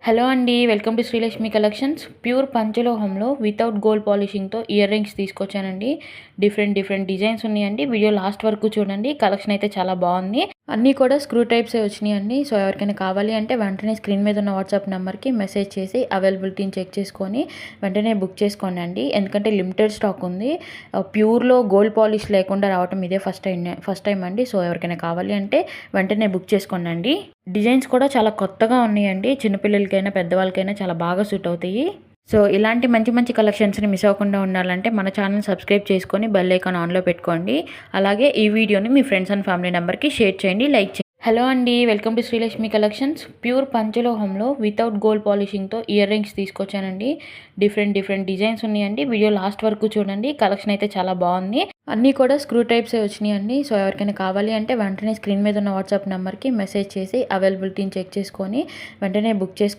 Hello అండి. Welcome to Srilakshmi collections. Pure పంచలోహంలో without gold పాలిషింగ్‌తో ఇయర్ రింగ్స్ తీసుకొచ్చానండి. డిఫరెంట్ డిజైన్స్ ఉన్నాయండి. వీడియో లాస్ట్ వరకు చూడండి. కలెక్షన్ అయితే చాలా బాగుంది. అన్నీ కూడా స్క్రూ టైప్సే వచ్చినాయండి. సో ఎవరికైనా కావాలి అంటే వెంటనే స్క్రీన్ మీద ఉన్న వాట్సాప్ నెంబర్కి మెసేజ్ చేసి అవైలబిలిటీని చెక్ చేసుకొని వెంటనే బుక్ చేసుకోండి. ఎందుకంటే లిమిటెడ్ స్టాక్ ఉంది. ప్యూర్‌లో గోల్డ్ పాలిష్ లేకుండా రావటం ఇదే ఫస్ట్ టైం అండి. సో ఎవరికైనా కావాలి అంటే వెంటనే బుక్ చేసుకోండి. డిజైన్స్ కూడా చాలా కొత్తగా ఉన్నాయండి. చిన్నపిల్లలకైనా పెద్దవాళ్ళకైనా చాలా బాగా సూట్ అవుతాయి. సో ఇలాంటి మంచి మంచి కలెక్షన్స్ని మిస్ అవ్వకుండా ఉండాలంటే మన ఛానల్ సబ్స్క్రైబ్ చేసుకొని బెల్ ఐకాన్ ఆన్లో పెట్టుకోండి. అలాగే ఈ వీడియోని మీ ఫ్రెండ్స్ అండ్ ఫ్యామిలీ మెంబర్కి షేర్ చేయండి, లైక్ చేయండి. హలో అండి. Welcome to Srilakshmi collections. Pure పంచలోహంలో వితౌట్ గోల్డ్ పాలిషింగ్‌తో ఇయర్ రింగ్స్ తీసుకొచ్చానండి. డిఫరెంట్ డిజైన్స్ ఉన్నాయండి. వీడియో లాస్ట్ వరకు చూడండి. కలెక్షన్ అయితే చాలా బాగుంది. అన్నీ కూడా స్క్రూ టైప్సే వచ్చినాయండి. సో ఎవరికైనా కావాలి అంటే వెంటనే స్క్రీన్ మీద ఉన్న వాట్సాప్ నెంబర్కి మెసేజ్ చేసి అవైలబిలిటీని చెక్ చేసుకొని వెంటనే బుక్ చేసుకోండి.